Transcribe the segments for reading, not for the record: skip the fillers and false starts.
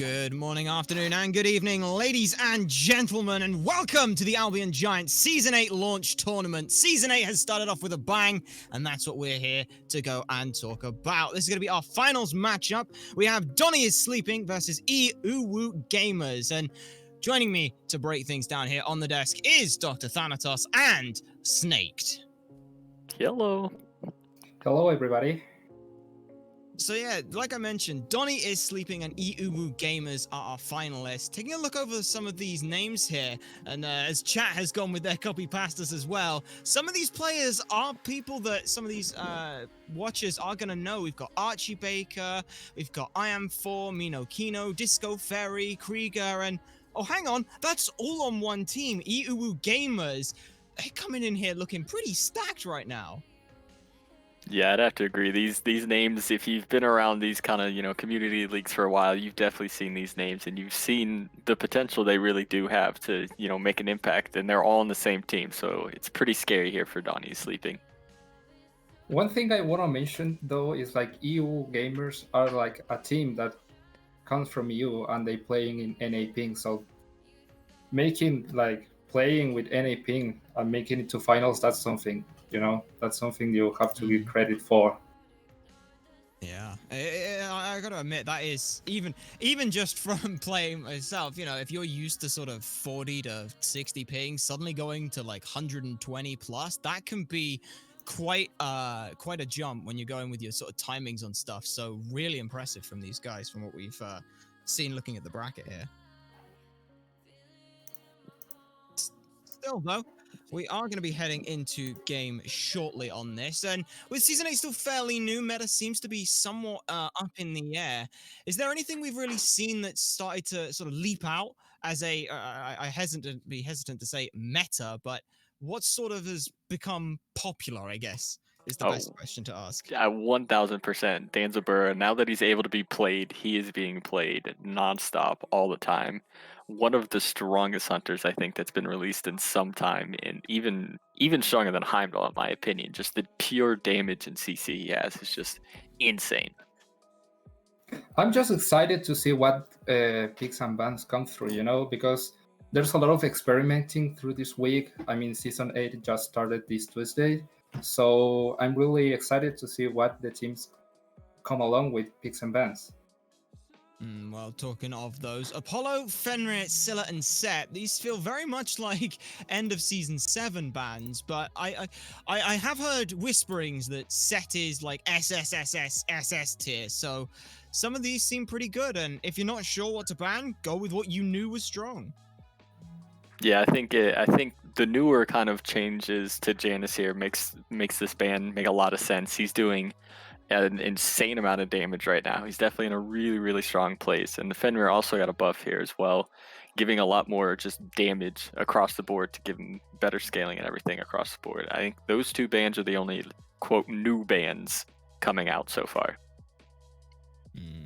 Good morning, afternoon, and good evening, ladies and gentlemen, and welcome to the Albion Giants Season 8 launch tournament. Season 8 has started off with a bang, and that's what we're here to go and talk about. This is going to be our finals matchup. We have Doni is sleeping versus Euwu Gamers, and joining me to break things down here on the desk is Dr. Thanatos and Snaked. Hello. Hello, everybody. So yeah, like I mentioned, Doni is sleeping and Euwu Gamers are our finalists. Taking a look over some of these names here, and as chat has gone with their copy pastas as well, some of these players are people that some of these watchers are going to know. We've got Archie Baker, we've got I Am 4, Mino Kino, Disco Fairy, Krieger, and oh, hang on, that's all on one team. Euwu Gamers, they're coming in here looking pretty stacked right now. Yeah, I'd have to agree. These names, if you've been around these kind of, community leagues for a while, you've definitely seen these names and you've seen the potential they really do have to, make an impact, and they're all on the same team. So it's pretty scary here for Doni sleeping. One thing I want to mention though is like EU gamers are like a team that comes from EU and they playing in NA ping. So playing with NA ping and making it to finals, that's something. That's something you have to give credit for. Yeah, I gotta admit that is even just from playing myself. If you're used to sort of 40 to 60 ping, suddenly going to like 120 plus, that can be quite a jump when you're going with your sort of timings on stuff. So really impressive from these guys, from what we've seen looking at the bracket here. Still though, we are going to be heading into game shortly on this, and with Season 8 still fairly new, meta seems to be somewhat up in the air. Is there anything we've really seen that started to sort of leap out as a, I hesitant to say meta, but what sort of has become popular, I guess, is the best question to ask. 1000%. Danzabura, now that he's able to be played, he is being played nonstop all the time. One of the strongest hunters I think that's been released in some time, and even stronger than Heimdall in my opinion. Just the pure damage and CC he has is just insane. I'm just excited to see what picks and bans come through, because there's a lot of experimenting through this week. I mean, Season 8 just started this Tuesday. So I'm really excited to see what the teams come along with picks and bans. Well, talking of those, Apollo, Fenrir, Scylla, and Set, these feel very much like end of Season 7 bans, but I have heard whisperings that Set is like SS tier, so some of these seem pretty good, and if you're not sure what to ban, go with what you knew was strong. Yeah, I think the newer kind of changes to Janus here makes this ban make a lot of sense. He's doing an insane amount of damage right now. He's definitely in a really, really strong place. And the Fenrir also got a buff here as well, giving a lot more just damage across the board to give him better scaling and everything across the board. I think those two bans are the only, quote, new bans coming out so far.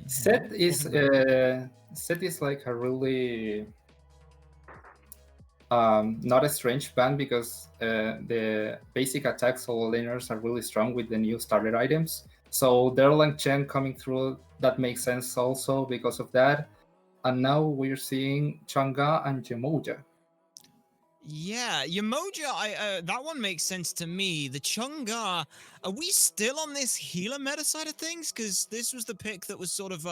Set is like a really not a strange ban because the basic attacks all laners are really strong with the new starter items. So Derlang Chen coming through, that makes sense also because of that. And now we're seeing Chang'e and Yemoja. Yeah, Yemoja, that one makes sense to me. The Chang'e, are we still on this healer meta side of things? Because this was the pick that was sort of,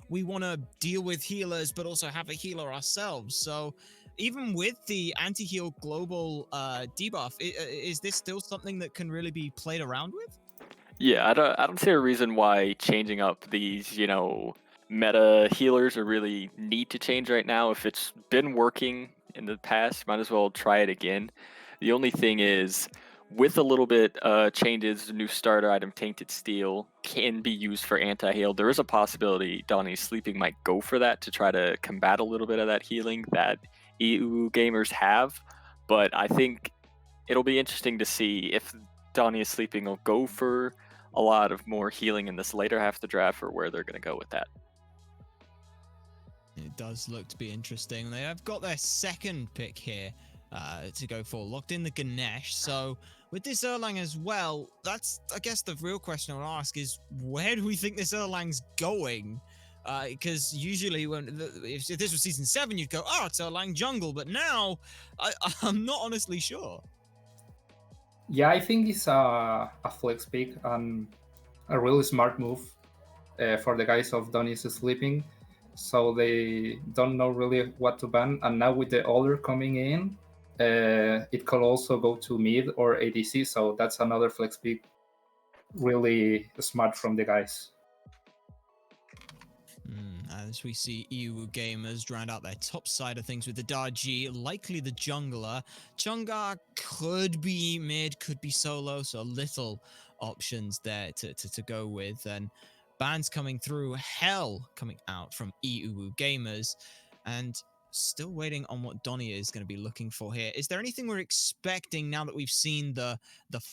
we want to deal with healers, but also have a healer ourselves. So even with the anti-heal global debuff, is this still something that can really be played around with? Yeah, I don't see a reason why changing up these, meta healers are really need to change right now. If it's been working in the past, might as well try it again. The only thing is, with a little bit changes, the new starter item, Tainted Steel, can be used for anti-heal. There is a possibility Doni Sleeping might go for that to try to combat a little bit of that healing that EU gamers have, but I think it'll be interesting to see if Doni is Sleeping will go for a lot of more healing in this later half of the draft, or where they're going to go with that. It does look to be interesting. They have got their second pick here to go for, locked in the Ganesh. So with this Erlang as well, that's, I guess, the real question I'll ask is, where do we think this Erlang's going? Because usually if this was season 7, you'd go, oh, it's Erlang jungle, but now I'm not honestly sure. Yeah, I think it's a flex pick and a really smart move for the guys of Doni is sleeping, so they don't know really what to ban. And now with the order coming in, it could also go to mid or ADC, so that's another flex pick. Really smart from the guys. As we see Euwu Gamers round out their top side of things with the Darji, likely the jungler. Chungar could be mid, could be solo, so little options there to go with. And bans coming through, Hell coming out from Euwu Gamers, and still waiting on what Doni is going to be looking for here. Is there anything we're expecting now that we've seen the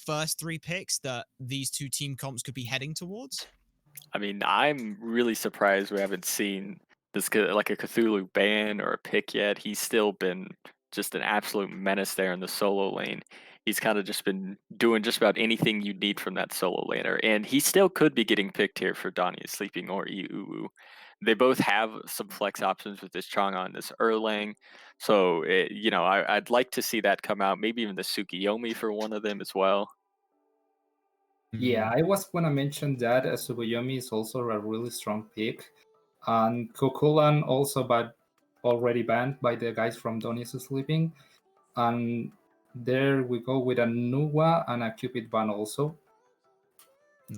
first 3 picks that these 2 team comps could be heading towards? I mean, I'm really surprised we haven't seen this like a Cthulhu ban or a pick yet. He's still been just an absolute menace there in the solo lane. He's kind of just been doing just about anything you need from that solo laner, and he still could be getting picked here for Doni is Sleeping or Euwu. They both have some flex options with this Chang'e and this Erlang, so I'd like to see that come out. Maybe even the Tsukuyomi for one of them as well. Yeah, I was gonna mention that Tsukuyomi is also a really strong pick, and Kukulan also, but already banned by the guys from Doni's Sleeping, and there we go with a Nuwa and a Cupid ban also.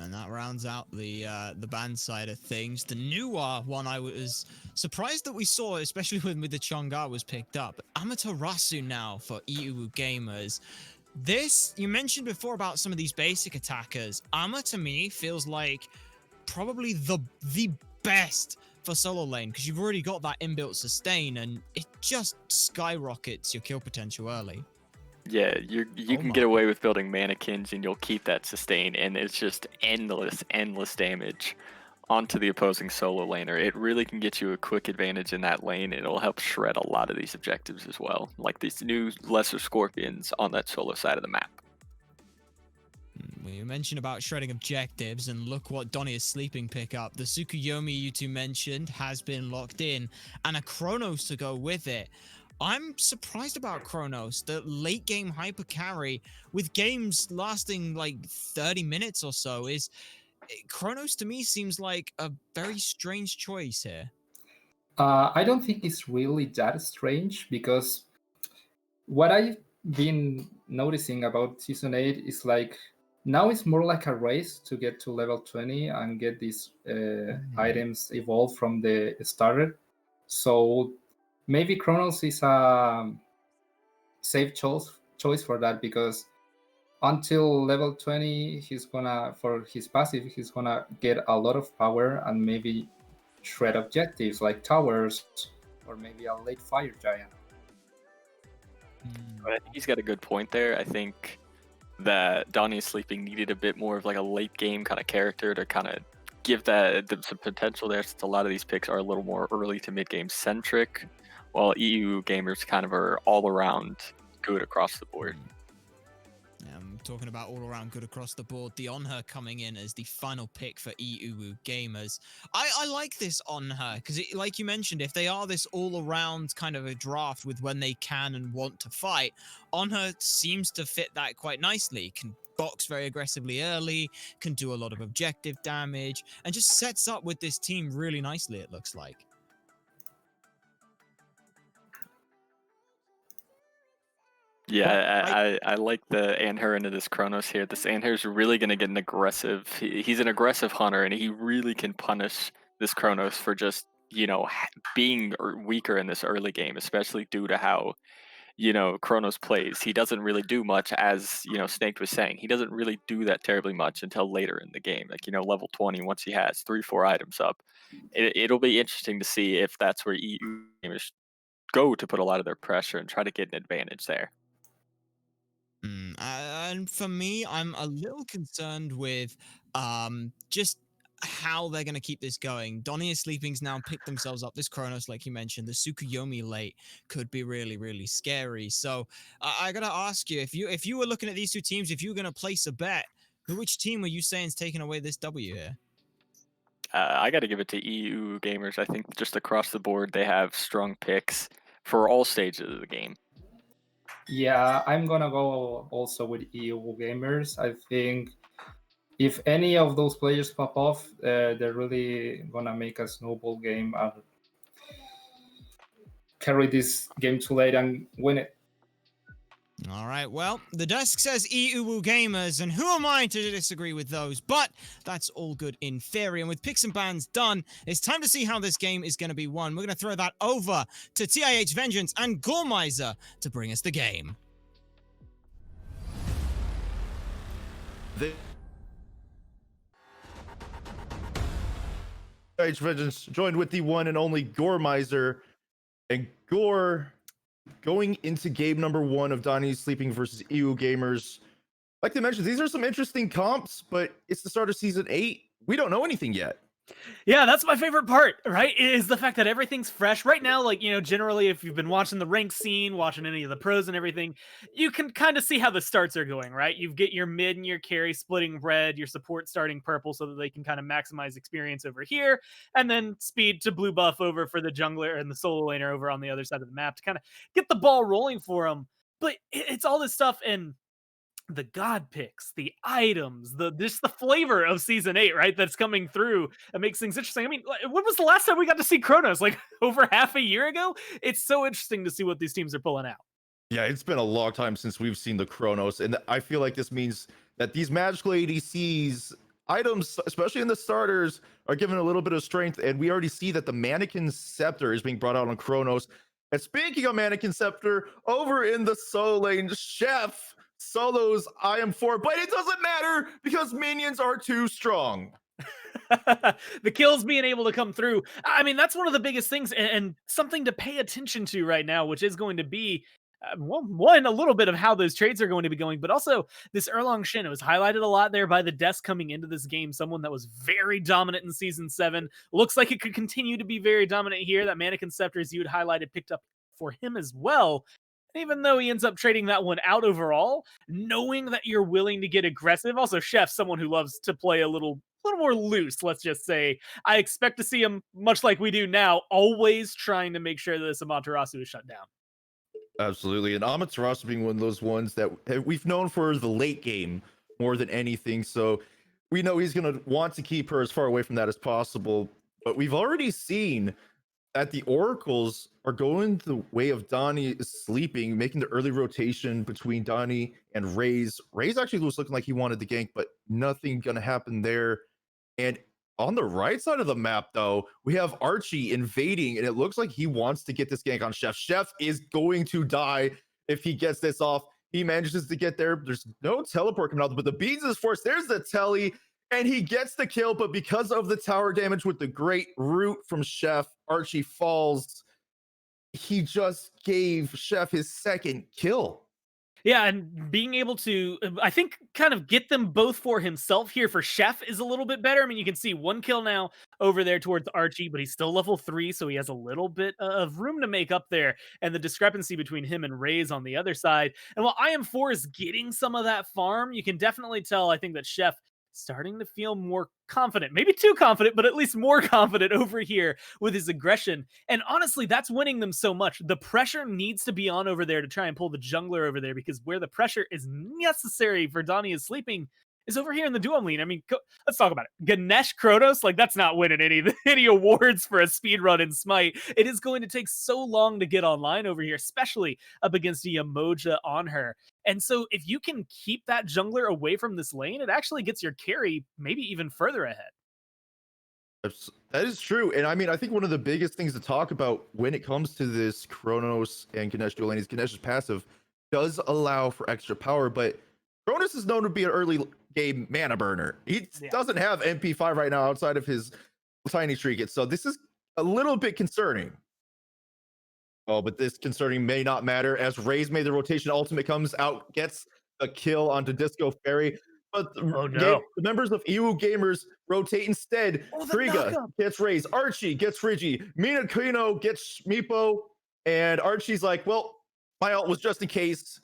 And that rounds out the band side of things. The new one I was surprised that we saw, especially when with the Chonga was picked up. Amaterasu now for Euwu Gamers. This, you mentioned before about some of these basic attackers. Ama to me feels like probably the best for solo lane because you've already got that inbuilt sustain and it just skyrockets your kill potential early. Yeah, you can get away with building mannequins and you'll keep that sustain, and it's just endless damage onto the opposing solo laner. It really can get you a quick advantage in that lane, and it'll help shred a lot of these objectives as well, like these new lesser scorpions on that solo side of the map. We mentioned about shredding objectives, and look what Doni is sleeping pick up. The Tsukuyomi you two mentioned has been locked in, and a Chronos to go with it. I'm surprised about Chronos, the late game hyper carry with games lasting like 30 minutes or so. Chronos to me seems like a very strange choice here. I don't think it's really that strange because what I've been noticing about Season 8 is like now it's more like a race to get to level 20 and get these items evolved from the starter. So maybe Chronos is a safe choice for that because until level 20 he's gonna, for his passive, he's gonna get a lot of power and maybe shred objectives like towers or maybe a late fire giant. But I think he's got a good point there. I think that Doni is Sleeping needed a bit more of like a late game kind of character to kind of give that some potential there, since a lot of these picks are a little more early to mid game centric, while EU gamers kind of are all around good across the board. Talking about all around good across the board, the Onher coming in as the final pick for Euwu Gamers. I like this Onher because, like you mentioned, if they are this all around kind of a draft with when they can and want to fight, Onher seems to fit that quite nicely. Can box very aggressively early, can do a lot of objective damage, and just sets up with this team really nicely, it looks like. Yeah, I like the Anher into this Chronos here. This Anher's really going to get an aggressive... He's an aggressive hunter, and he really can punish this Chronos for just, being weaker in this early game, especially due to how, Chronos plays. He doesn't really do much, as, Snake was saying. He doesn't really do that terribly much until later in the game. Like, level 20, once he has 3-4 items up. It'll be interesting to see if that's where EU gamers go to put a lot of their pressure and try to get an advantage there. And for me, I'm a little concerned with just how they're going to keep this going. Doni is Sleeping's now picked themselves up this Chronos, like you mentioned. The Tsukuyomi late could be really, really scary. So I got to ask you, if you were looking at these two teams, if you were going to place a bet, which team were you saying is taking away this W here? I got to give it to EU gamers. I think just across the board, they have strong picks for all stages of the game. Yeah, I'm gonna go also with Euwu gamers. I think if any of those players pop off, they're really gonna make a snowball game and carry this game to late and win it. All right, well, the desk says Euwu Gamers, and who am I to disagree with those? But that's all good in theory, and with picks and bans done, it's time to see how this game is going to be won. We're going to throw that over to TIH Vengeance and Goremiser to bring us the game. TIH Vengeance joined with the one and only Goremiser, and Gore going into game number 1 of Doni's Sleeping versus EU Gamers. Like to mention, these are some interesting comps, but it's the start of season 8. We don't know anything yet. Yeah, that's my favorite part, right? Is the fact that everything's fresh. Right now, like, generally, if you've been watching the rank scene, watching any of the pros and everything, you can kind of see how the starts are going, right? You get your mid and your carry splitting red, your support starting purple so that they can kind of maximize experience over here, and then speed to blue buff over for the jungler and the solo laner over on the other side of the map to kind of get the ball rolling for them. But it's all this stuff, and the god picks, the items, just the flavor of season 8, right? That's coming through and makes things interesting. I mean, when was the last time we got to see Kronos? Like over half a year ago? It's so interesting to see what these teams are pulling out. Yeah, it's been a long time since we've seen the Kronos, and I feel like this means that these magical ADCs items, especially in the starters, are given a little bit of strength, and we already see that the Mannequin Scepter is being brought out on Kronos. And speaking of Mannequin Scepter, over in the solo lane, Chef solos IM4, but it doesn't matter because minions are too strong. The kills being able to come through. I mean, that's one of the biggest things and something to pay attention to right now, which is going to be one, a little bit of how those trades are going to be going, but also this Erlong Shin. It was highlighted a lot there by the desk coming into this game. Someone that was very dominant in season 7. Looks like it could continue to be very dominant here. That Mannequin Scepter, as you had highlighted, picked up for him as well. Even though he ends up trading that one out overall, knowing that you're willing to get aggressive. Also, Chef, someone who loves to play a little more loose, let's just say. I expect to see him, much like we do now, always trying to make sure that this Amaterasu is shut down. Absolutely. And Amaterasu being one of those ones that we've known for the late game more than anything. So we know he's going to want to keep her as far away from that as possible. But we've already seen that the Oracles are going the way of Doni Sleeping, making the early rotation between Doni and Raze. Raze actually was looking like he wanted the gank, but nothing going to happen there. And on the right side of the map, though, we have Archie invading, and it looks like he wants to get this gank on Chef. Chef is going to die if he gets this off. He manages to get there. There's no teleport coming out, but the beans is forced. There's the telly, and he gets the kill, but because of the tower damage with the great root from Chef, Archie falls. He just gave Chef his second kill. Yeah, and being able to, I think, kind of get them both for himself here for Chef is a little bit better. I mean, you can see one kill now over there towards Archie, but he's still level 3, so he has a little bit of room to make up there. And the discrepancy between him and Raze on the other side. And while IM4 is getting some of that farm, you can definitely tell, I think, that Chef starting to feel more confident, maybe too confident, but at least more confident over here with his aggression. And honestly, that's winning them so much. The pressure needs to be on over there to try and pull the jungler over there, because where the pressure is necessary for Doni is Sleeping is over here in the duo lane. I mean, let's talk about it. Ganesh Kronos, like, that's not winning any awards for a speed run in Smite. It is going to take so long to get online over here, especially up against the Emoja on her. And so if you can keep that jungler away from this lane, it actually gets your carry maybe even further ahead. That is true. And I mean, I think one of the biggest things to talk about when it comes to this Kronos and Ganesh duo lane is Ganesh's passive does allow for extra power, but Kronos is known to be an early game mana burner. He doesn't have MP5 right now outside of his tiny trinket. So this is a little bit concerning. Oh, but this concerning may not matter as Raze made the rotation. Ultimate comes out, gets a kill onto Disco Fairy. But the members of Euwu Gamers rotate instead. Friga gets Raze, Archie gets Frigi, Mina Kino gets Meepo, and Archie's like, well, my ult was just in case.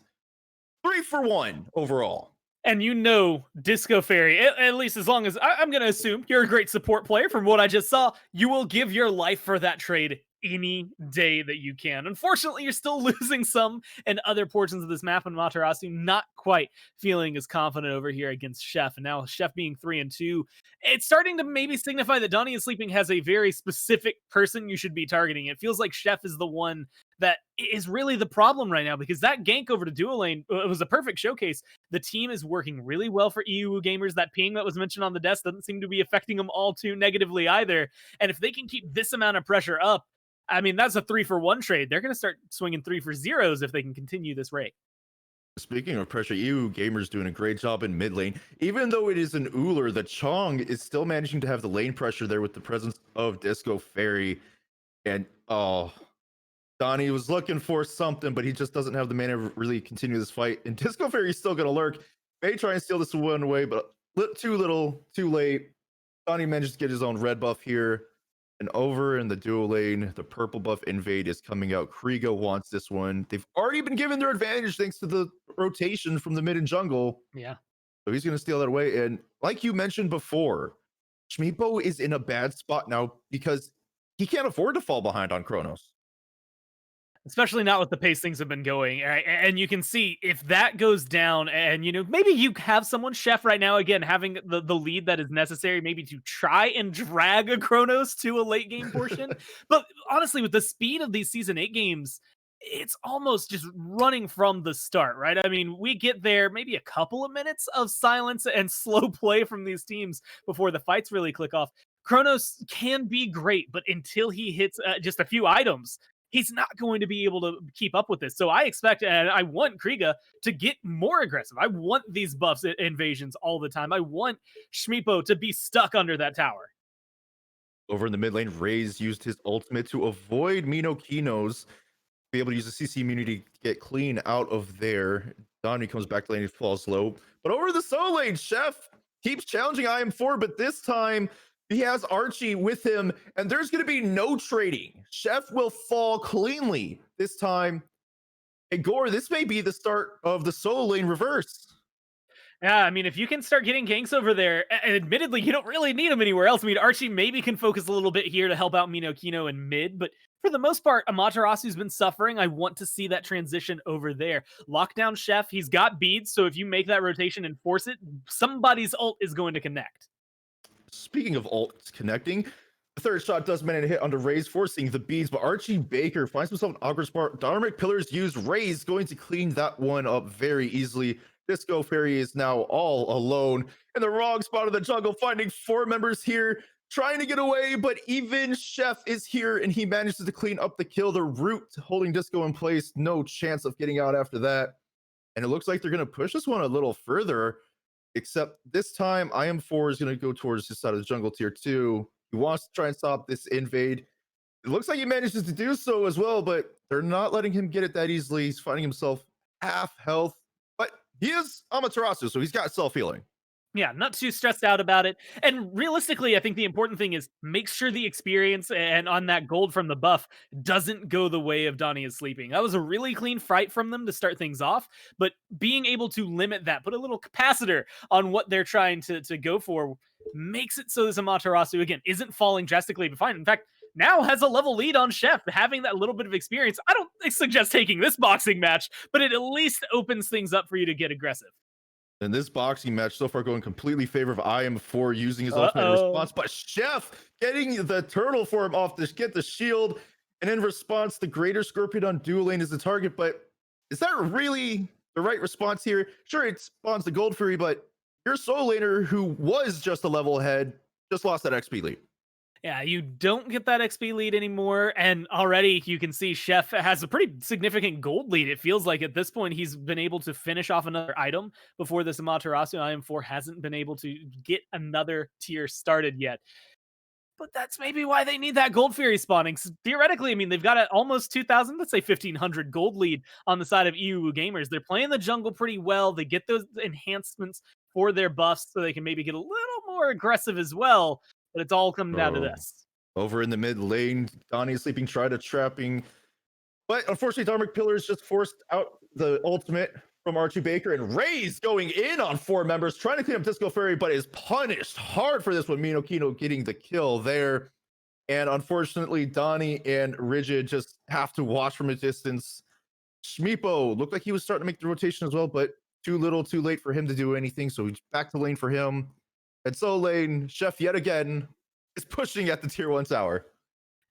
3 for 1 overall. And you know, Disco Fairy, at least as long as I'm going to assume you're a great support player from what I just saw, you will give your life for that trade any day that you can. Unfortunately, you're still losing some and other portions of this map, and Matarasu not quite feeling as confident over here against Chef. And now Chef being 3-2, it's starting to maybe signify that Doni is Sleeping has a very specific person you should be targeting. It feels like Chef is the one that is really the problem right now, because that gank over to dual lane, it was a perfect showcase. The team is working really well for Euwu gamers. That ping that was mentioned on the desk doesn't seem to be affecting them all too negatively either. And if they can keep this amount of pressure up, I mean, that's a 3-for-1 trade. They're going to start swinging 3-for-0s if they can continue this rate. Speaking of pressure, Euwu gamers doing a great job in mid lane. Even though it is an Uller, the Chong is still managing to have the lane pressure there with the presence of Disco Fairy. And Doni was looking for something, but he just doesn't have the mana to really continue this fight. And Disco Fairy is still going to lurk. May try and steal this one away, but too little, too late. Doni manages to get his own red buff here. And over in the dual lane, the purple buff invade is coming out. Kriga wants this one. They've already been given their advantage thanks to the rotation from the mid and jungle. Yeah. So he's going to steal that away. And like you mentioned before, Shmipo is in a bad spot now because he can't afford to fall behind on Kronos. Especially not with the pace things have been going. And you can see if that goes down and, you know, maybe you have someone, Chef right now, again, having the lead that is necessary, maybe to try and drag a Kronos to a late game portion. But honestly, with the speed of these Season 8 games, it's almost just running from the start, right? I mean, we get there maybe a couple of minutes of silence and slow play from these teams before the fights really click off. Kronos can be great, but until he hits just a few items, he's not going to be able to keep up with this. So I expect, and I want Kriga to get more aggressive. I want these buffs invasions all the time. I want Shmipo to be stuck under that tower. Over in the mid lane, Raze used his ultimate to avoid Minokino's, be able to use the CC immunity to get clean out of there. Doni comes back to lane, he falls low. But over the solo lane, Chef keeps challenging IM4, but this time he has Archie with him, and there's going to be no trading. Chef will fall cleanly this time. And Gore, this may be the start of the solo lane reverse. Yeah, I mean, if you can start getting ganks over there, and admittedly, you don't really need them anywhere else. I mean, Archie maybe can focus a little bit here to help out Minokino in mid, but for the most part, Amaterasu's been suffering. I want to see that transition over there. Lockdown Chef, he's got beads, so if you make that rotation and force it, somebody's ult is going to connect. Speaking of ults connecting, the third shot does manage to hit onto Raze, forcing the beads, but Archie Baker finds himself an awkward spot. Dharmic Pillars used. Raze going to clean that one up very easily. Disco Fairy is now all alone in the wrong spot of the jungle, finding 4 members here, trying to get away, but even Chef is here, and he manages to clean up the kill. The root holding Disco in place, no chance of getting out after that. And it looks like they're going to push this one a little further, except this time IM4 is going to go towards his side of the jungle, tier 2. He wants to try and stop this invade. It looks like he manages to do so as well, but they're not letting him get it that easily. He's finding himself half health, but he is Amaterasu, so he's got self-healing. Yeah, not too stressed out about it. And realistically, I think the important thing is make sure the experience and on that gold from the buff doesn't go the way of Doni is Sleeping. That was a really clean fight from them to start things off, but being able to limit that, put a little capacitor on what they're trying to go for, makes it so this Amaterasu, again, isn't falling drastically behind. In fact, now has a level lead on Chef. Having that little bit of experience, I don't suggest taking this boxing match, but it at least opens things up for you to get aggressive. And this boxing match so far going completely favor of IM4 using his ultimate response, but Chef getting the turtle for him off to get the shield, and in response, the Greater Scorpion on dual lane is the target, but is that really the right response here? Sure, it spawns the Gold Fury, but your solo laner, who was just a level ahead, just lost that XP lead. Yeah, you don't get that XP lead anymore, and already you can see Chef has a pretty significant gold lead. It feels like at this point he's been able to finish off another item before this Amaterasu IM4 hasn't been able to get another tier started yet. But that's maybe why they need that Gold Fury spawning. Theoretically, I mean, they've got almost 2,000, let's say 1,500 gold lead on the side of Euwu gamers. They're playing the jungle pretty well. They get those enhancements for their buffs so they can maybe get a little more aggressive as well. But it's all coming down to this. Over in the mid lane, Doni is Sleeping, tried to trapping, but unfortunately, Dharmic Pillars just forced out the ultimate. from Archie Baker, and Ray's going in on 4 members, trying to clean up Disco Fairy, but is punished hard for this one. Minokino getting the kill there. And unfortunately, Doni and Rigid just have to watch from a distance. Shmipo looked like he was starting to make the rotation as well, but too little, too late for him to do anything. So he's back to lane for him. And so lane, Chef yet again is pushing at the tier 1 tower.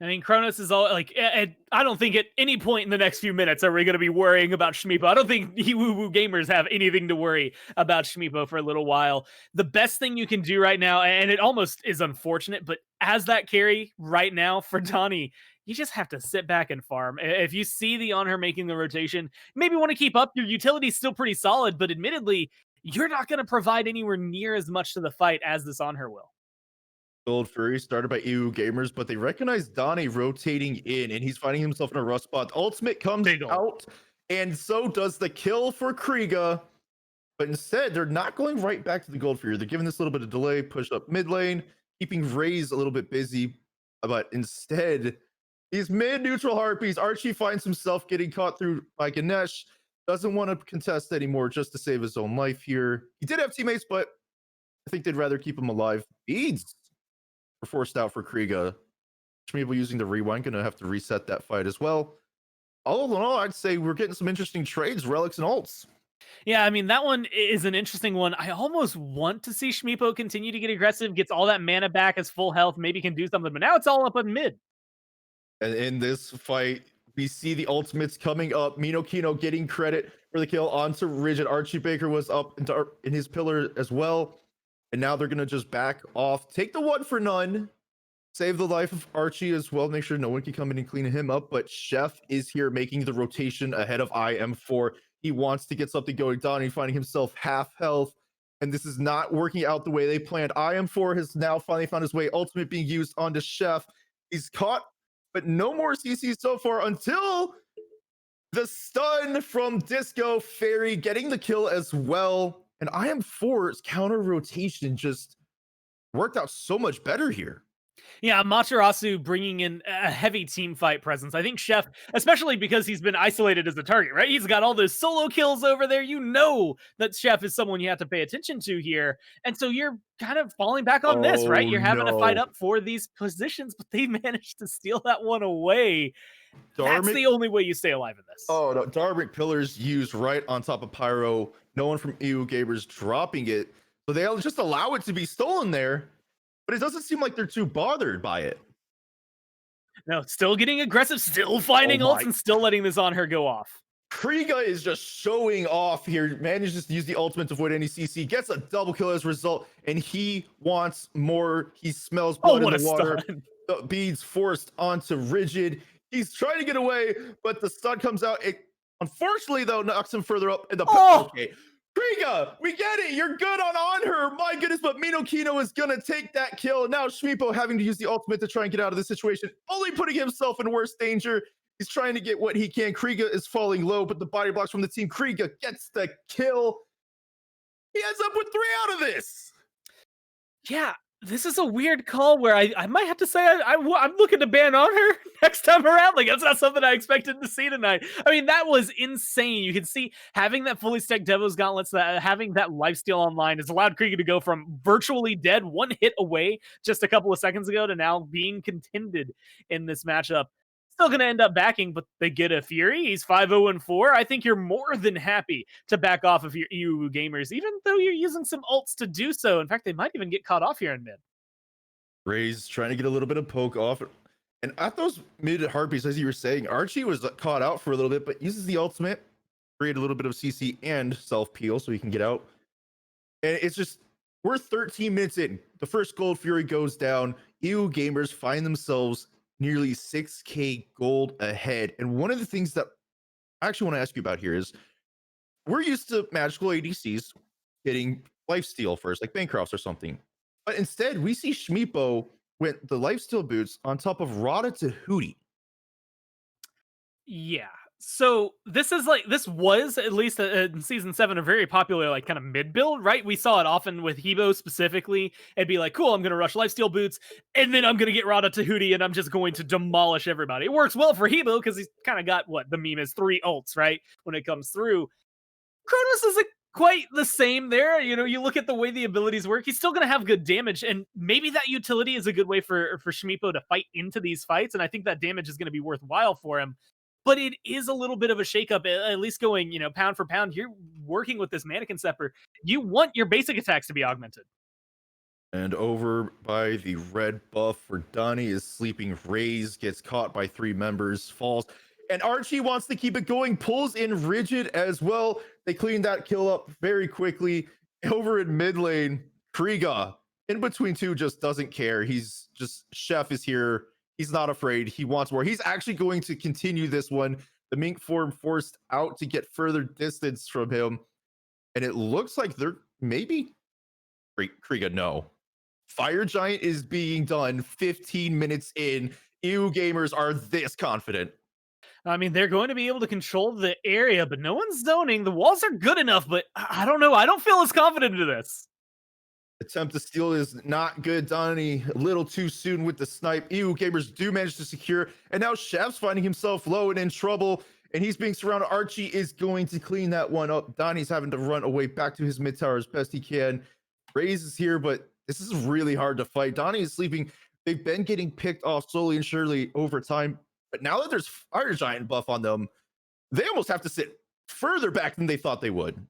I mean, Kronos is all like, I don't think at any point in the next few minutes are we going to be worrying about Shmipo. I don't think Euwu gamers have anything to worry about Shmipo for a little while. The best thing you can do right now, and it almost is unfortunate, but as that carry right now for Doni, you just have to sit back and farm. If you see the on her making the rotation, maybe want to keep up. Your utility's still pretty solid, but admittedly, you're not going to provide anywhere near as much to the fight as this on her will. Gold Fury started by EU gamers, but they recognize Doni rotating in, and he's finding himself in a rough spot. Ultimate comes out, and so does the kill for Kriega. But instead, they're not going right back to the Gold Fury. They're giving this a little bit of delay, push up mid lane, keeping Raze a little bit busy. But instead, these mid-neutral Harpies, Archie finds himself getting caught through by Ganesh. Doesn't want to contest anymore just to save his own life here. He did have teammates, but I think they'd rather keep him alive. Beads were forced out for Kriega. Shmibo using the rewind, gonna have to reset that fight as well. All in all, I'd say we're getting some interesting trades, relics and ults. Yeah, I mean, that one is an interesting one. I almost want to see Shmipo continue to get aggressive, gets all that mana back, has full health, maybe can do something, but now it's all up in mid. And in this fight, we see the ultimates coming up. Minokino getting credit for the kill onto Rigid. Archie Baker was up in his pillar as well. And now they're going to just back off. Take the 1 for none. Save the life of Archie as well. Make sure no one can come in and clean him up. But Chef is here making the rotation ahead of IM4. He wants to get something going. Doni finding himself half health. And this is not working out the way they planned. IM4 has now finally found his way. Ultimate being used onto Chef. He's caught, but no more CC so far until the stun from Disco Fairy getting the kill as well. And IM4's counter rotation just worked out so much better here. Yeah, Matarasu bringing in a heavy team fight presence. I think Chef, especially because he's been isolated as a target, right? He's got all those solo kills over there. You know that Chef is someone you have to pay attention to here. And so you're kind of falling back on this, right? You're having to fight up for these positions, but they managed to steal that one away. That's the only way you stay alive in this. Oh, no. Darmic Pillars used right on top of Pyro. No one from EU Gamers dropping it. So they'll just allow it to be stolen there. But it doesn't seem like they're too bothered by it. No, still getting aggressive, still finding ults, and still letting this on her go off. Kriega is just showing off here. Manages to use the ultimate to avoid any CC. Gets a double kill as a result. And he wants more. He smells blood in the water. The beads forced onto Rigid. He's trying to get away, but the stun comes out. It unfortunately, though, knocks him further up in the okay. Kriega, we get it. You're good on her. My goodness, but Minokino is going to take that kill. Now Shmipo having to use the ultimate to try and get out of this situation, only putting himself in worse danger. He's trying to get what he can. Kriega is falling low, but the body blocks from the team. Kriega gets the kill. He ends up with 3 out of this. Yeah, this is a weird call where I might have to say I'm looking to ban on her next time around. Like, that's not something I expected to see tonight. I mean, that was insane. You can see having that fully stacked Devo's Gauntlets, having that lifesteal online has allowed Kriega to go from virtually dead, 1 hit away just a couple of seconds ago, to now being contended in this matchup. Still going to end up backing, but they get a Fury. He's 5-0-4. I think you're more than happy to back off of your EU gamers, even though you're using some ults to do so. In fact, they might even get caught off here in mid. Ray's trying to get a little bit of poke off. And at those mid Harpies, as you were saying, Archie was caught out for a little bit, but uses the ultimate, create a little bit of CC and self-peel so he can get out. And it's just, we're 13 minutes in. The first Gold Fury goes down. EU gamers find themselves nearly 6k gold ahead. And one of the things that I actually want to ask you about here is, we're used to magical ADCs getting lifesteal first, like Bancrofts or something. But instead, we see Shmipo with the lifesteal boots on top of Rada to Hootie. Yeah. So this was at least in season 7 a very popular like kind of mid build, right? We saw it often with Hebo specifically. It'd be like, cool, I'm gonna rush lifesteal boots, and then I'm gonna get Rada Tahuti, and I'm just going to demolish everybody. It works well for Hebo because he's kind of got what the meme is 3 ults, right? When it comes through. Kronos isn't quite the same there. You know, you look at the way the abilities work, he's still going to have good damage, and maybe that utility is a good way for Shmipo to fight into these fights, and I think that damage is going to be worthwhile for him. But it is a little bit of a shakeup, at least going, you know, pound for pound. You're working with this Mannequin Scepter. You want your basic attacks to be augmented. And over by the red buff for Doni is sleeping. Raze gets caught by 3 members, falls. And Archie wants to keep it going, pulls in Rigid as well. They clean that kill up very quickly. Over in mid lane, Kriga in between two just doesn't care. He's just, Chef is here. He's not afraid. He wants more. He's actually going to continue this one. The Mink form forced out to get further distance from him. And it looks like they're maybe Kriga, no. Fire Giant is being done 15 minutes in. Euwu gamers are this confident. I mean, they're going to be able to control the area, but no one's zoning. The walls are good enough, but I don't know. I don't feel as confident into this. Attempt to steal is not good. Doni a little too soon with the snipe. Euwu gamers do manage to secure, and now Chef's finding himself low and in trouble, and he's being surrounded. Archie is going to clean that one up. Donnie's having to run away back to his mid tower as best he can. Raze is here, but this is really hard to fight. Doni is sleeping. They've been getting picked off slowly and surely over time, but now that there's Fire Giant buff on them, they almost have to sit further back than they thought they would.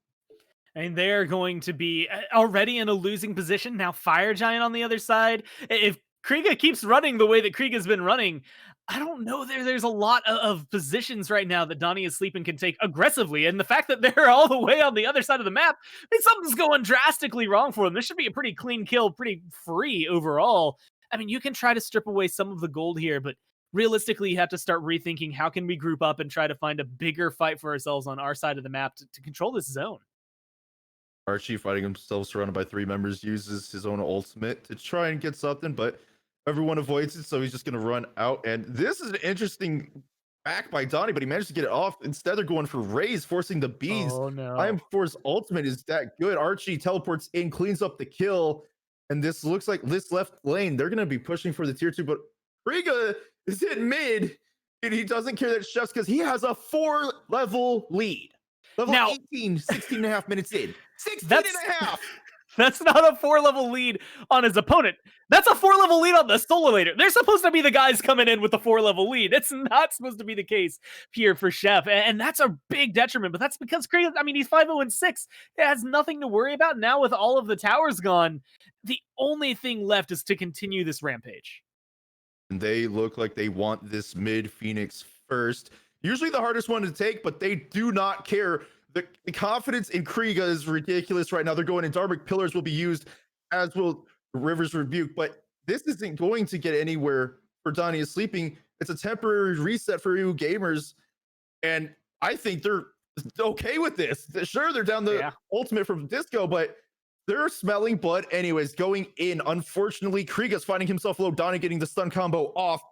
And they're going to be already in a losing position. Now Fire Giant on the other side. If Kriga keeps running the way that Kriga's been running, I don't know. There's a lot of positions right now that Doni is sleeping can take aggressively. And the fact that they're all the way on the other side of the map, I mean, something's going drastically wrong for them. This should be a pretty clean kill, pretty free overall. I mean, you can try to strip away some of the gold here, but realistically, you have to start rethinking how can we group up and try to find a bigger fight for ourselves on our side of the map to control this zone. Archie, fighting himself surrounded by 3 members, uses his own ultimate to try and get something, but everyone avoids it, so he's just going to run out. And this is an interesting back by Doni, but he managed to get it off. Instead, they're going for Raze, forcing the bees. Oh, no. IM4's ultimate is that good. Archie teleports in, cleans up the kill, and this looks like this left lane. They're going to be pushing for the tier 2, but Kriga is in mid, and he doesn't care that Chef's because he has a 4-level lead. Level Now, 18, 16 and a half minutes in. 16 That's- and a half. That's not a 4-level lead on his opponent. That's a 4-level lead on the solo later. They're supposed to be the guys coming in with the 4-level lead. It's not supposed to be the case here for Chef. And that's a big detriment, but that's because Kriga, I mean, he's 5-0-6. It has nothing to worry about. Now with all of the towers gone, the only thing left is to continue this rampage. And they look like they want this mid Phoenix first. Usually the hardest one to take, but they do not care. The confidence in Kriga is ridiculous right now. They're going in Darmic Pillars will be used, as will River's Rebuke, but this isn't going to get anywhere for Doni is sleeping. It's a temporary reset for Euwu gamers, and I think they're okay with this. Sure, they're down the ultimate from Disco, but they're smelling blood anyways, going in. Unfortunately, Kriga's finding himself low. Doni getting the stun combo off,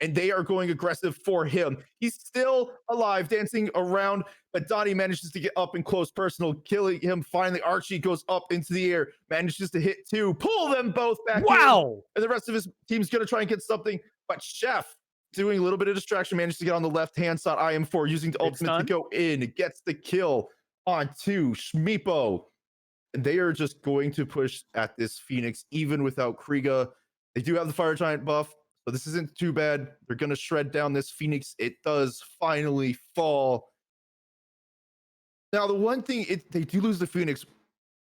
and they are going aggressive for him. He's still alive, dancing around, but Doni manages to get up and close personal, killing him. Finally, Archie goes up into the air, manages to hit 2, pull them both back in, and the rest of his team's going to try and get something, but Chef, doing a little bit of distraction, manages to get on the left-hand side. IM4 using the ultimate to go in, gets the kill onto Shmipo, and they are just going to push at this Phoenix, even without Kriga. They do have the Fire Giant buff, so this isn't too bad. They're going to shred down this Phoenix. It does finally fall. Now, the one thing, they do lose the Phoenix,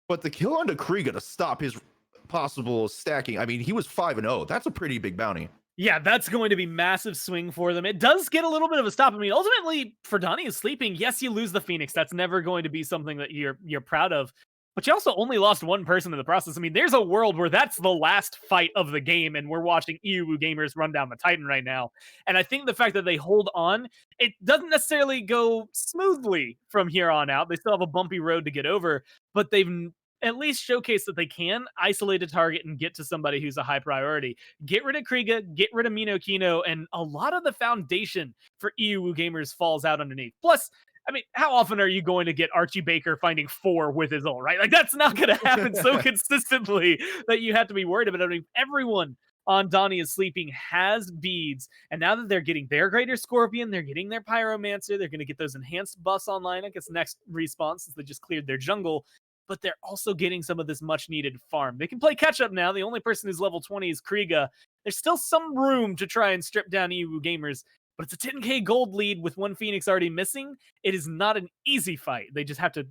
but the kill onto Kriga to stop his possible stacking. I mean, he was 5-0. That's a pretty big bounty. Yeah, that's going to be massive swing for them. It does get a little bit of a stop. I mean, ultimately, for Doni is sleeping, yes, you lose the Phoenix. That's never going to be something that you're proud of. But you also only lost one person in the process. I mean, there's a world where that's the last fight of the game, and we're watching Euwu gamers run down the Titan right now. And I think the fact that they hold on, it doesn't necessarily go smoothly from here on out. They still have a bumpy road to get over, but they've at least showcased that they can isolate a target and get to somebody who's a high priority. Get rid of Kriga, get rid of Mino Kino, and a lot of the foundation for Euwu gamers falls out underneath. Plus, I mean, how often are you going to get Archie Baker finding 4 with his ult, right? Like, that's not going to happen so consistently that you have to be worried about it. I mean, everyone on Doni is Sleeping has beads, and now that they're getting their Greater Scorpion, they're getting their Pyromancer, they're going to get those enhanced buffs online, I guess next respawn since they just cleared their jungle, but they're also getting some of this much-needed farm. They can play catch-up now. The only person who's level 20 is Kriga. There's still some room to try and strip down Euwu gamers, but it's a 10k gold lead with one Phoenix already missing. It is not an easy fight. They just have to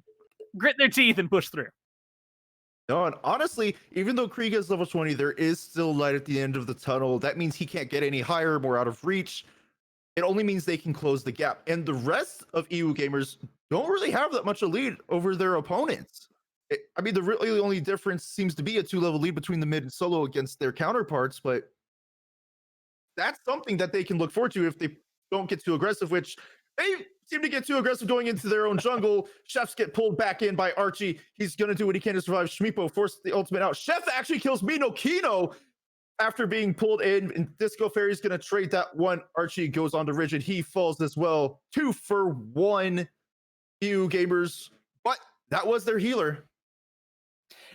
grit their teeth and push through. No, and honestly, even though Krieg is level 20, there is still light at the end of the tunnel. That means he can't get any higher, more out of reach. It only means they can close the gap. And the rest of EU gamers don't really have that much a lead over their opponents. I mean, the really only difference seems to be a 2-level lead between the mid and solo against their counterparts, but that's something that they can look forward to if they don't get too aggressive, which they seem to get too aggressive going into their own jungle. Chefs get pulled back in by Archie. He's going to do what he can to survive. Schmeepo forces the ultimate out. Chef actually kills Mino Kino after being pulled in, and Disco Fairy's going to trade that one. Archie goes on to Rigid. He falls as well. 2 for 1 EU gamers, but that was their healer.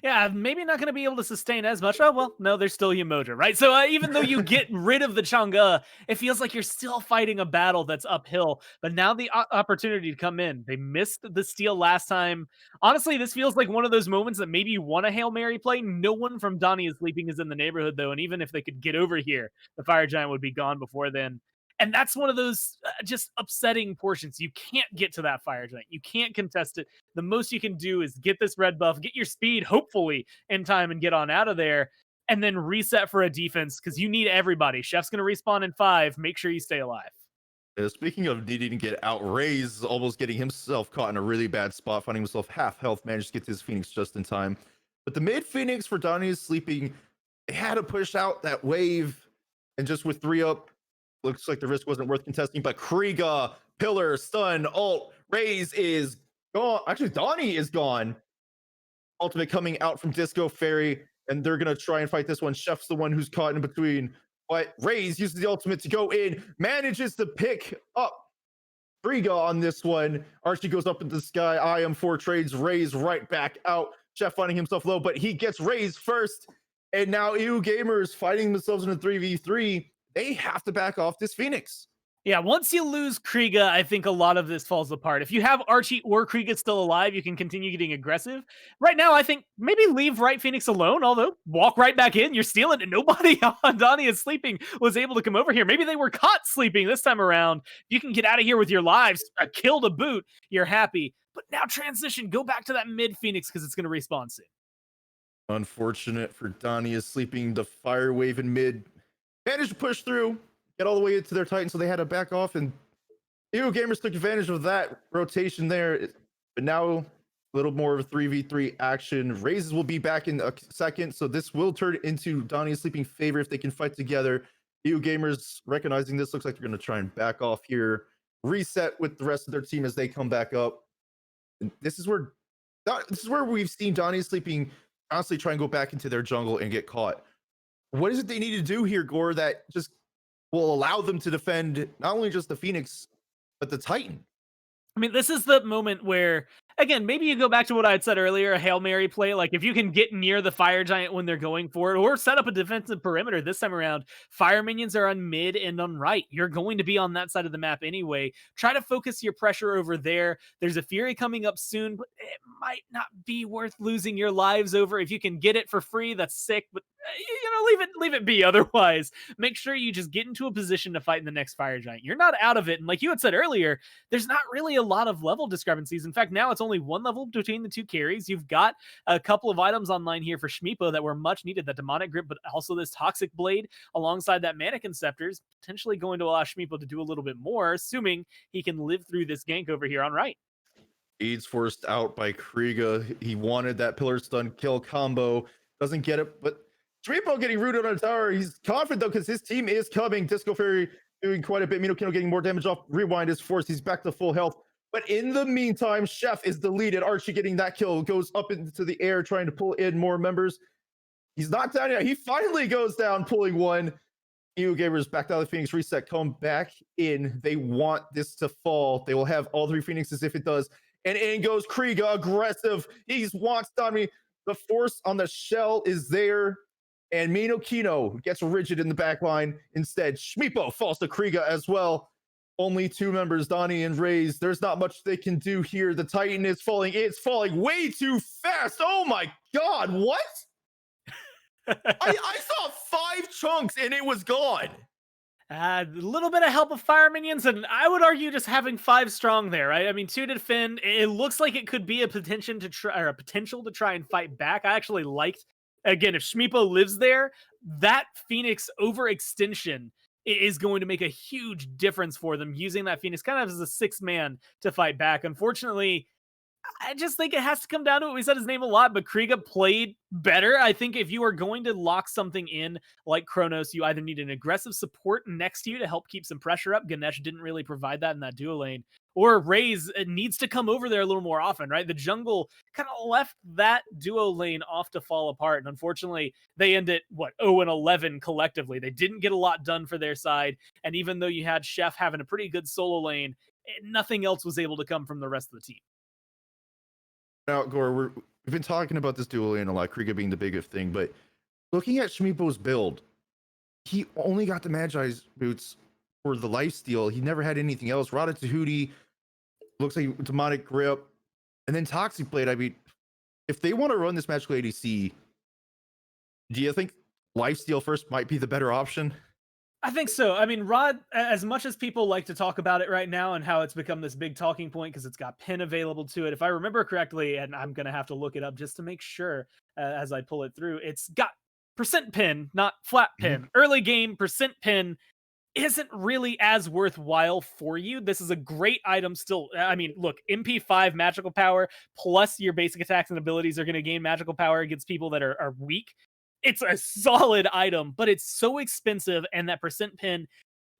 Yeah, maybe not going to be able to sustain as much. Oh, well, no, there's still Yamoja, right? So even though you get rid of the Chang'e, it feels like you're still fighting a battle that's uphill. But now the opportunity to come in. They missed the steal last time. Honestly, this feels like one of those moments that maybe you want a Hail Mary play. No one from Doni is Sleeping is in the neighborhood, though. And even if they could get over here, the Fire Giant would be gone before then. And that's one of those just upsetting portions. You can't get to that Fire Giant. You can't contest it. The most you can do is get this red buff, get your speed, hopefully, in time and get on out of there, and then reset for a defense because you need everybody. Chef's going to respawn in 5. Make sure you stay alive. Speaking of needing to get out, Ray's almost getting himself caught in a really bad spot, finding himself half health, managed to get to his Phoenix just in time. But the mid Phoenix for Doni is Sleeping. They had to push out that wave, and just with 3 up, looks like the risk wasn't worth contesting, but Kriga, Pillar, Stun, Ult, Raze is gone. Actually, Doni is gone. Ultimate coming out from Disco Fairy, and they're going to try and fight this one. Chef's the one who's caught in between, but Raze uses the ultimate to go in, manages to pick up Kriga on this one. Archie goes up into the sky. I am 4 trades. Raze right back out. Chef finding himself low, but he gets Raze first, and now EU gamers fighting themselves in a 3v3. They have to back off this Phoenix. Yeah, once you lose Kriga, I think a lot of this falls apart. If you have Archie or Kriga still alive, you can continue getting aggressive. Right now, I think maybe leave Right Phoenix alone, although walk right back in. You're stealing, and nobody on Doni is Sleeping was able to come over here. Maybe they were caught sleeping this time around. You can get out of here with your lives, a kill to boot. You're happy. But now transition, go back to that mid Phoenix because it's going to respawn soon. Unfortunate for Doni is Sleeping. The fire wave in mid managed to push through, get all the way into their Titan, so they had to back off, and EU gamers took advantage of that rotation there. But now a little more of a 3v3 action. Raises will be back in a second, so this will turn into Doni is Sleeping favor if they can fight together. EU gamers recognizing this, looks like they're going to try and back off here, reset with the rest of their team as they come back up. And this is where we've seen Doni is Sleeping constantly try and go back into their jungle and get caught. What is it they need to do here, Gore, that just will allow them to defend not only just the Phoenix, but the Titan? I mean, this is the moment where, again, maybe you go back to what I had said earlier, a Hail Mary play. Like, if you can get near the Fire Giant when they're going for it, or set up a defensive perimeter this time around, Fire Minions are on mid and on right. You're going to be on that side of the map anyway. Try to focus your pressure over there. There's a Fury coming up soon, but it might not be worth losing your lives over. If you can get it for free, that's sick, but leave it be otherwise. Make sure you just get into a position to fight in the next Fire Giant. You're not out of it, and like you had said earlier, there's not really a lot of level discrepancies. In fact, now it's only 1 level between the 2 carries. You've got a couple of items online here for Schmeepo that were much needed, that Demonic Grip, but also this Toxic Blade alongside that Mannequin Scepters, potentially going to allow Schmeepo to do a little bit more, assuming he can live through this gank over here on right. He's forced out by Kriga. He wanted that pillar stun kill combo, doesn't get it, but Schmeepo getting rooted on a tower. He's confident though because his team is coming. Disco Fairy doing quite a bit. Mino Kino getting more damage off. Rewind is forced. He's back to full health. But in the meantime, Chef is deleted. Archie getting that kill, goes up into the air trying to pull in more members. He's not down yet. He finally goes down, pulling one. EU gamers back out of the Phoenix reset, come back in. They want this to fall. They will have all 3 Phoenixes if it does. And in goes Kriga, aggressive. He wants Doni. The force on the shell is there. and Mino Kino gets rigid in the back line. Instead, Shmipo falls to Kriga as well. Only 2 members, Doni and Raze. There's not much they can do here. The Titan is falling. It's falling way too fast. Oh my god, what? I saw 5 chunks and it was gone. A little bit of help of fire minions, and I would argue just having 5 strong there, right? I mean, 2 to defend. It looks like it could be a potential to try and fight back. I actually liked, again, if Shmipo lives there, that Phoenix overextension is going to make a huge difference for them, using that Phoenix kind of as a 6th man to fight back. Unfortunately, I just think it has to come down to it. We said his name a lot, but Kriga played better. I think if you are going to lock something in like Kronos, you either need an aggressive support next to you to help keep some pressure up. Ganesh didn't really provide that in that duo lane. Or Raze needs to come over there a little more often, right? The jungle kind of left that duo lane off to fall apart. And unfortunately, they ended, 0-11 collectively. They didn't get a lot done for their side. And even though you had Chef having a pretty good solo lane, nothing else was able to come from the rest of the team. Now, Gore, we've been talking about this duo lane a lot, Kriga being the biggest thing, but looking at Shmipo's build, he only got the Magi's boots for the lifesteal. He never had anything else. Rada Tahuti looks like Demonic Grip, and then Toxic Blade. I mean, if they want to run this magical ADC, do you think lifesteal first might be the better option? I think so. I mean, Rod, as much as people like to talk about it right now and how it's become this big talking point because it's got pin available to it, if I remember correctly, and I'm going to have to look it up just to make sure as I pull it through, it's got percent pin, not flat pin. Early game, percent pin isn't really as worthwhile for you. This is a great item still. I mean, look, MP5 magical power plus your basic attacks and abilities are going to gain magical power against people that are weak. It's a solid item, but it's so expensive, and that percent pin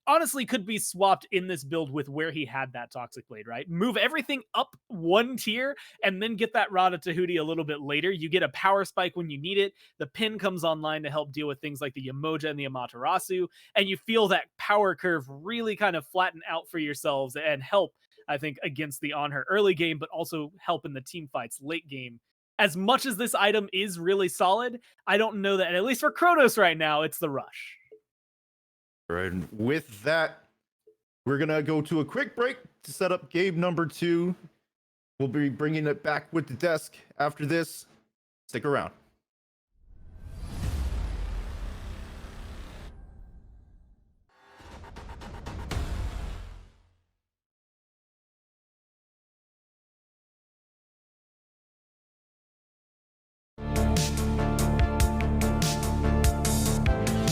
honestly could be swapped in this build with where he had that Toxic Blade, right? Move everything up 1 tier and then get that Rada Tahuti a little bit later. You get a power spike when you need it. The pin comes online to help deal with things like the Yamoja and the Amaterasu, and you feel that power curve really kind of flatten out for yourselves and help, I think, against the On Her early game, but also help in the team fights late game. As much as this item is really solid, I don't know that, at least for Kronos right now, it's the rush. All right, and with that, we're going to go to a quick break to set up game number 2. We'll be bringing it back with the desk after this. Stick around.